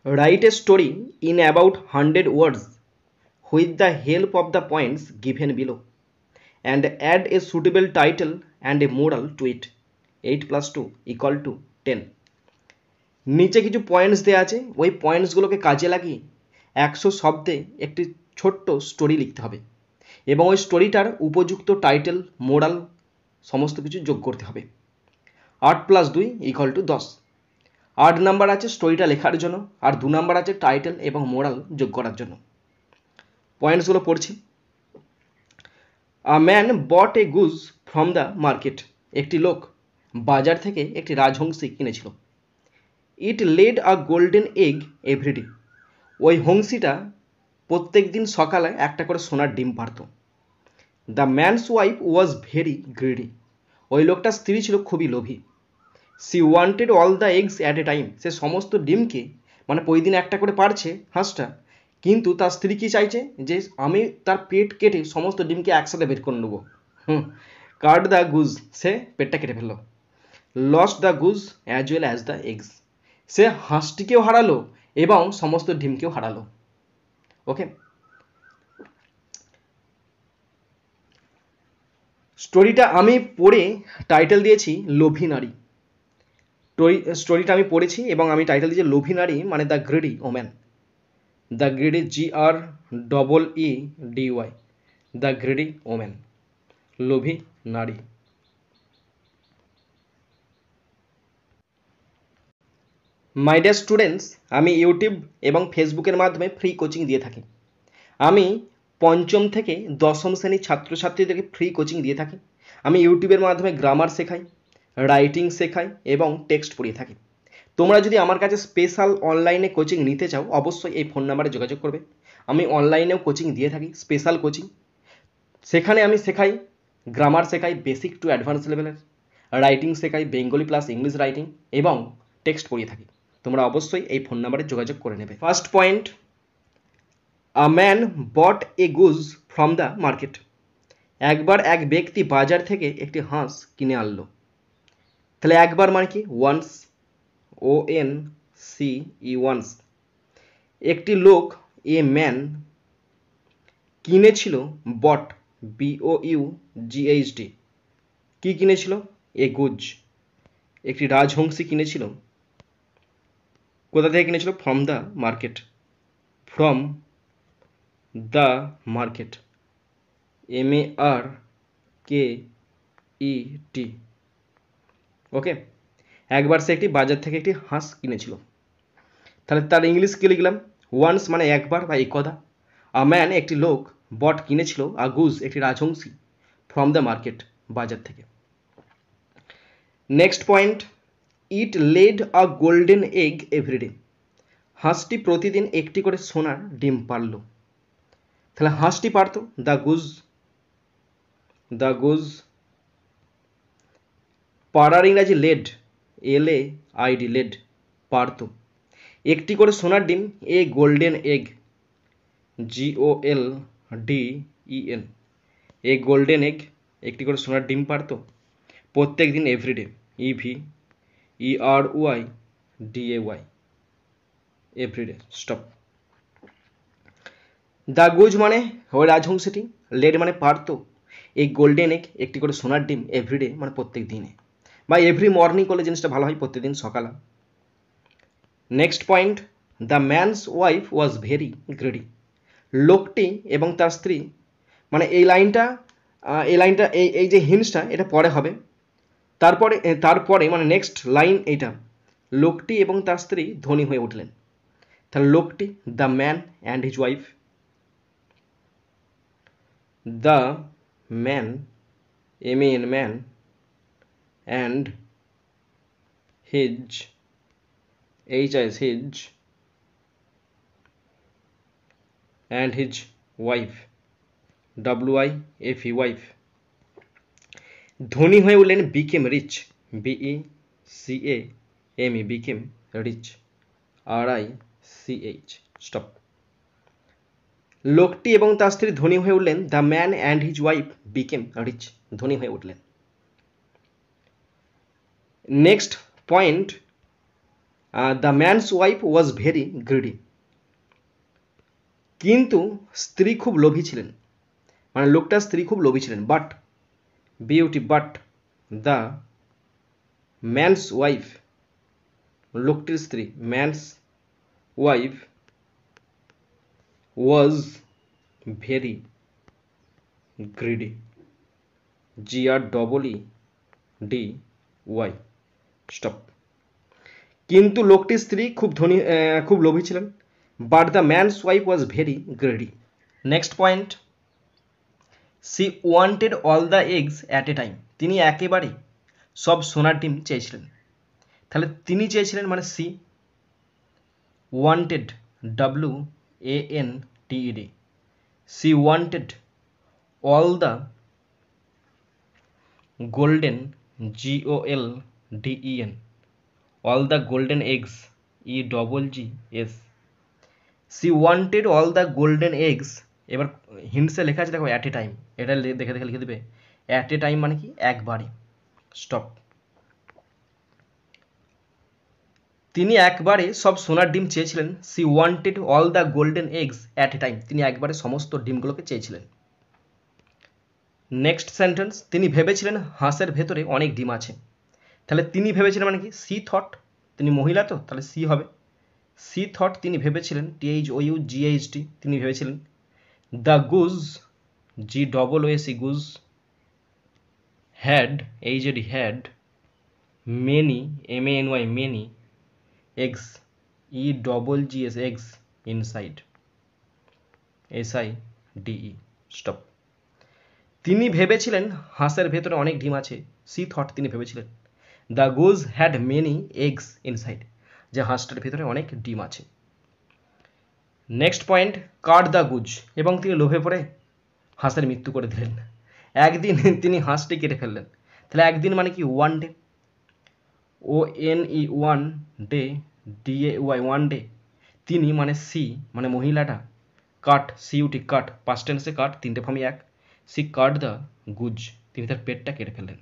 Write a story in about 100 words with the help of the points given below and add a suitable title and a moral to it. 8 plus 2 equal to 10. নিচে কিছু points দেওয়া আছে, ওই পয়েন্টসগুলোকে কাজে লাগিয়ে 100 শব্দে একটি ছোট্ট স্টোরি লিখতে হবে এবং ওই স্টোরিটার উপযুক্ত টাইটেল, মোরাল সমস্ত কিছু যোগ করতে হবে। 8 প্লাস 2 ইকুয়াল টু 10। 8 নাম্বার আছে স্টোরিটা লেখার জন্য, আর 2 নাম্বার আছে টাইটেল এবং মোরাল যোগ করার জন্য। পয়েন্টসগুলো পড়ছি। A man bought a goose from the market. একটি লোক বাজার থেকে একটি রাজহংসী কিনেছিল। It laid a golden egg everyday. ওই হংসীটা প্রত্যেক দিন সকালে একটা করে সোনার ডিম পারত। The man's wife was very greedy. ওই লোকটার স্ত্রী ছিল খুবই লোভী। She wanted all the eggs at a time. সে সমস্ত ডিমকে, মানে প্রতিদিন একটা করে পারছে হাঁসটা, কিন্তু তার স্ত্রী কি চাইছে যে আমি তার পেট কেটে সমস্ত ডিমকে একসাথে বের করে নেবো। কাট দ্য গুজ। সে পেটটা কেটে ফেললো। Lost the goose as well as the eggs. সে হাঁসটিকেও হারালো এবং সমস্ত ডিমকেও হারালো। ওকে, স্টোরিটা আমি পড়ে টাইটেল দিয়েছি লোভী নারী। স্টোরিটা আমি পড়েছি এবং আমি টাইটেল দিয়েছি লোভী নারী, মানে the greedy woman. The greedy, GREEDY, the greedy woman, লোভী নারী। মাই ডিয়ার স্টুডেন্টস, আমি ইউটিউব এবং ফেসবুকের মাধ্যমে ফ্রি কোচিং দিয়ে থাকি। আমি পঞ্চম থেকে দশম শ্রেণীর ছাত্রছাত্রীদেরকে ফ্রি কোচিং দিয়ে থাকি। আমি ইউটিউবের মাধ্যমে গ্রামার শেখাই, রাইটিং শেখাই এবং টেক্সট পড়িয়ে থাকি। তোমরা যদি আমার কাছে স্পেশাল অনলাইনে কোচিং নিতে চাও, অবশ্যই এই ফোন নাম্বারে যোগাযোগ করবে। আমি অনলাইনেও কোচিং দিয়ে থাকি, স্পেশাল কোচিং। সেখানে আমি শেখাই, গ্রামার শেখাই বেসিক টু অ্যাডভান্স লেভেলের, রাইটিং শেখাই বেঙ্গলি প্লাস ইংলিশ রাইটিং এবং টেক্সট পড়িয়ে থাকি। তোমরা অবশ্যই এই ফোন নাম্বারে যোগাযোগ করে নেবে। First point, a man bought a goose from the market. একবার এক ব্যক্তি বাজার থেকে একটি হাঁস কিনে আনলো। তাহলে একবার মানে কি? Once, ONCE, once. একটি লোক, এ ম্যান, কিনেছিল, বট, BOUGHT, কি কিনেছিল? এ গুজ, একটি রাজহংসী কিনেছিল। কোথা থেকে কিনেছিল? From the market, from the market, MARKET। ওকে, একবার সে একটি বাজার থেকে একটি হাঁস কিনেছিল। তাহলে তার ইংলিশ কি লিখলাম? ওয়ান্স মানে একবার বা একদা। আ ম্যান একটি লোক, বট কিনেছিল, আ গুজ একটি রাজহংসী, ফ্রম দ্য মার্কেট বাজার থেকে। Next point, it laid a golden egg everyday. হাঁসটি প্রতিদিন একটি করে সোনার ডিম পারল। তাহলে হাঁসটি পারত, দ্য গুজ। পাড়ার ইংরাজি লেড, LAID, লেড, পারত। একটি করে সোনার ডিম, a golden egg, GOLDEN, a golden egg, একটি করে সোনার ডিম পারত প্রত্যেক দিন, everyday, EVERYDAY, everyday. Stop. The goose মানে ওই রাজহংসীটি, লেড মানে পারত, এই গোল্ডেন এগ একটি করে সোনার ডিম, এভরিডে মানে প্রত্যেক দিনে, বা এভরি মর্নিং করলে জিনিসটা ভালো হয়, প্রত্যেকদিন সকালে। Next point, the man's wife was very greedy. লোকটি এবং তার স্ত্রী, মানে এই লাইনটা এই যে হিন্টসটা এটা পরে হবে। তারপরে মানে নেক্সট লাইন এইটা, লোকটি এবং তার স্ত্রী ধনী হয়ে উঠলেন। তাহলে লোকটি, the man and his wife, the man, MAN, man, and his, HIS, and his wife, WIFE, wife, ধনী হয়ে উঠলেন, became rich, BECAME, became rich, RICH। Stop. লোকটি এবং তার স্ত্রী ধনী হয়ে উঠলেন, the man and his wife became rich, ধনী হয়ে উঠলেন। Next point, the man's wife was very greedy. কিন্তু স্ত্রী খুব লোভী ছিলেন, মানে লোকটার স্ত্রী খুব লোভী ছিলেন। But but the man's wife, লোকটির স্ত্রী, man's wife was very greedy, GREEDY stop. কিন্তু লোকটির স্ত্রী খুব লোভী ছিলেন। But the man's wife was very greedy. Next point, she wanted all the eggs at a time. তিনি একেবারে সব সোনার ডিম চেয়েছিলেন। তাহলে তিনি চেয়েছিলেন মানে she, wanted WANTED, she wanted all the golden GOLDEN, all the golden eggs EGGS, she wanted all the golden eggs. এবার হিন্টসে লেখা আছে দেখো অ্যাট এ টাইম, এটা দেখে দেখে লিখে দেবে। অ্যাট এ টাইম মানে কি একবারে, স্টপ। তিনি একবারে সব সোনার ডিম চেয়েছিলেন। C wanted all the golden eggs at a time, তিনি একবারে সমস্ত ডিমগুলোকে চেয়েছিলেন। নেক্সট সেন্টেন্স, তিনি ভেবেছিলেন হাঁসের ভেতরে অনেক ডিম আছে। তাহলে তিনি ভেবেছিলেন মানে কি, সি থট, তিনি মহিলা তো, তাহলে সি হবে। সি থট, তিনি ভেবেছিলেন, THOUGHT, তিনি ভেবেছিলেন। The goose GOOSE, goose, had HAD, had, many MANY, many, eggs EGGS, eggs, inside SIDE stop. তিনি ভেবেছিলেন হাঁসের ভেতরে অনেক ডিম আছে। সি থট, তিনি ভেবেছিলেন। The Goodge had many eggs inside, যে হাঁসটার ভেতরে অনেক ডিম আছে। Next point, cut the Goodge, এবং তিনি লোভে পড়ে হাঁসের মৃত্যু করে দিলেন। একদিন তিনি হাঁসটি কেটে ফেললেন। তাহলে একদিন মানে কি, one day, ONE, one day, DAY, one day. তিনি মানে সি, মানে মহিলাটা, কাট CUT, কাট, পাস্ট টেন্সে কাট, তিনটে ফর্মই এক। সি কাট দ্য গুজ, তিনি তার পেটটা কেটে ফেললেন।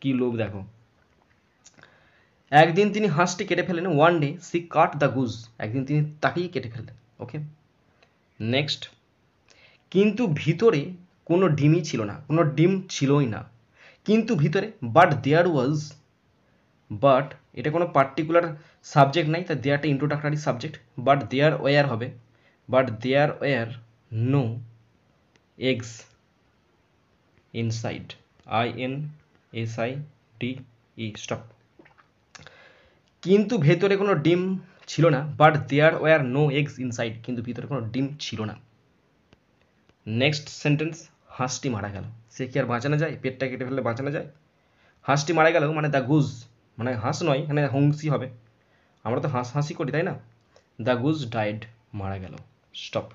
কি লোভ দেখো। একদিন তিনি হাঁসটি কেটে ফেললেন, one day she cut the goose, একদিন তিনি তাকেই কেটে ফেললেন। ওকে, নেক্সট, কিন্তু ভিতরে কোনো ডিমই ছিল না, কোনো ডিম ছিলই না কিন্তু ভিতরে। বাট দেয়ার ওয়াজ, বাট এটা কোনো পার্টিকুলার সাবজেক্ট নাই, তাই দেয়ারটা introductory subject. But there were হবে, but there were no eggs inside, INSIDE stop. কিন্তু ভেতরে কোনো ডিম ছিল না। But there were no eggs inside, কিন্তু ভিতরে কোনো ডিম ছিল না। নেক্সট সেন্টেন্স, হাঁসটি মারা গেল। সে কি আর বাঁচানো যায়? পেটটা কেটে ফেললে বাঁচানো যায়? হাঁসটি মারা গেল মানে দ্য গুজ, মানে হাঁস নয়, এখানে হংসি হবে। আমরা তো হাঁসি করি, তাই না? দ্য গুজ ডাইড, মারা গেল, stop.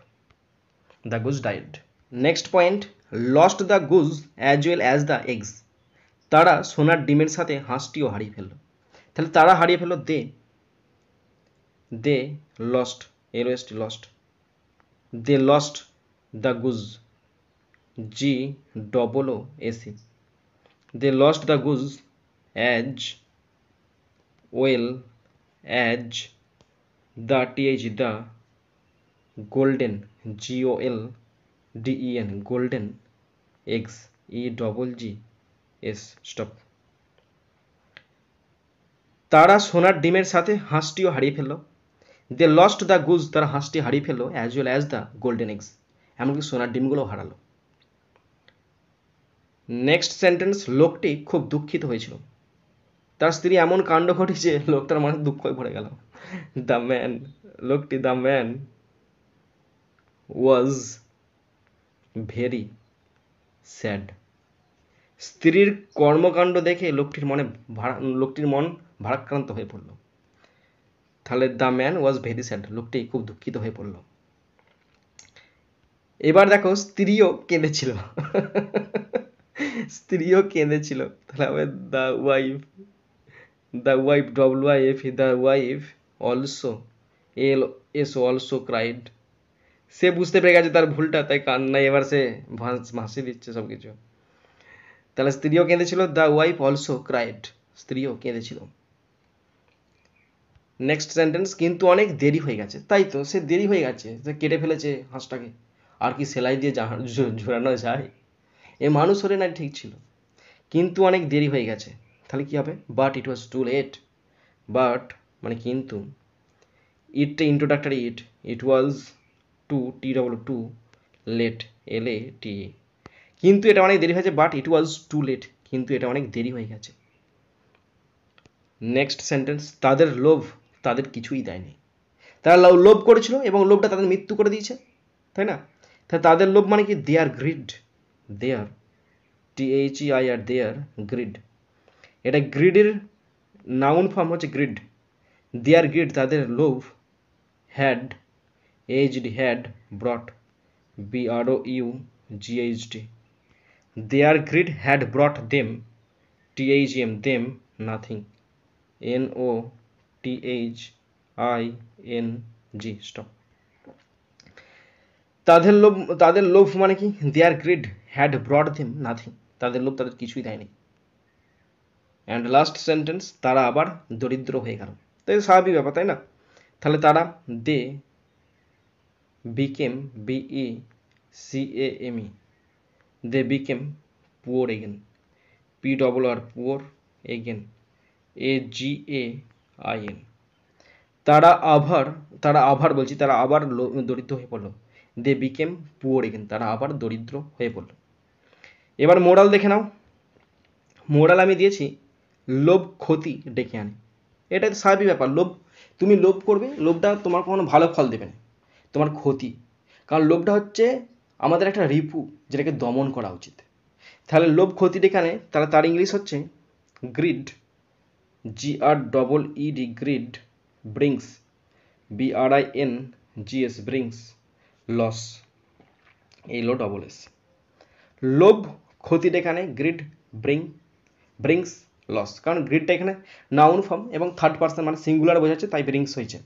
The Goodge died. Next point, lost the goose as well as the eggs, তারা সোনার ডিমের সাথে হাঁসটিও হারিয়ে ফেললো। তাহলে তারা হারিয়ে ফেললো, they lost, LOST, lost, they lost the goose, GOOSE, they lost the goose as well as the the golden, GOLDEN, golden eggs, EGGS stop। তারা সোনার ডিমের সাথে হাঁসটিও হারিয়ে ফেললো। দে লস্ট দ্য গুজ, তারা হাঁসটি হারিয়ে ফেললো, as well as the golden eggs, এমনকি সোনার ডিমগুলো হারালো। নেক্সট সেন্টেন্স, লোকটি খুব দুঃখিত হয়েছিল। তার স্ত্রী এমন কাণ্ড ঘটেছে, লোকটার মানে দুঃখই ভরে গেল। দ্য ম্যান, লোকটি, the man was very sad, স্ত্রীর কর্মকাণ্ড দেখে লোকটির মন ভারাক্রান্ত হয়ে পড়ল। তাহলে the man was very sad, লোকটি খুব দুঃখিত হয়ে পড়ল। এবার দেখো, স্ত্রীও কেঁদেছিল। স্ত্রীও কেঁদেছিল, তাহলে হবে the wife, the wife, WIF, the wife also, also cried. সে বুঝতে পেরে গেছে তার ভুলটা, তাই কান্নায় এবার সে ভাসিয়ে দিচ্ছে সব কিছু। তাহলে স্ত্রীও কেঁদেছিল, দ্য ওয়াইফ অলসো ক্রাইড, স্ত্রীও কেঁদেছিল। নেক্সট সেন্টেন্স, কিন্তু অনেক দেরি হয়ে গেছে। তাই তো, সে দেরি হয়ে গেছে, সে কেটে ফেলেছে হাঁসটাকে, আর কি সেলাই দিয়ে ঝোলানো যায়? এ মানুষ হলে না ঠিক ছিল, কিন্তু অনেক দেরি হয়ে গেছে, তাহলে কি হবে? But it was too late. But মানে কিন্তু, it introductory it was too too late LATE, কিন্তু এটা অনেক দেরি হয়েছে, but it was too late, কিন্তু এটা অনেক দেরি হয়ে গেছে। নেক্সট সেন্টেন্স, তাদের লোভ তাদের কিছুই দেয়নি। তারা লোভ করেছিল এবং লোভটা তাদের মৃত্যু করে দিয়েছে, তাই না? তাহলে তাদের লোভ মানে কি? দে আর grid, there THEIR, there grid. এটা গ্রিডের নাউন ফর্ম হচ্ছে গ্রিড। দেয়ার গ্রিড, তাদের লোভ, had had ব্রট BROUGHT, there grid had ব্রট them THEM nothing NOTHING stop. তাদের লোভ মানে কি? দেয়ার গ্রিড হ্যাড ব্রট দেম নাথিং, তাদের লোভ তাদের কিছুই দেয়নি। অ্যান্ড লাস্ট সেন্টেন্স, তারা আবার দরিদ্র হয়ে গেল। তাই স্বাভাবিক ব্যাপার, তাই না? তাহলে তারা they became BECAME, they became poor again PRR poor again AGAIN। তারা আবার বলছি, তারা আবার দরিদ্র হয়ে পড়লো। দে বিকেম পুয়ার এগেন, তারা আবার দরিদ্র হয়ে পড়লো। এবার মোরাল দেখে নাও। মোরাল আমি দিয়েছি, লোভ ক্ষতি ডেকে আনে। এটা স্বাভাবিক ব্যাপার, তুমি লোভ করবে, লোভটা তোমার কোনো ভালো ফল দেবে না, তোমার ক্ষতি। কারণ লোভটা হচ্ছে আমাদের একটা রিপু, যেটাকে দমন করা উচিত। তাহলে লোভ ক্ষতি ডেকে আনে, তাহলে তার ইংলিশ হচ্ছে greed, GREED, greed brings BRINGS, brings loss, LOSS। লোভ ক্ষতি ডেকে আনে, গ্রিড ব্রিংস লস। কারণ গ্রিডটা এখানে নাউন ফর্ম এবং থার্ড পার্সন মানে সিঙ্গুলার বোঝাচ্ছে, তাই ব্রিংস হয়েছে।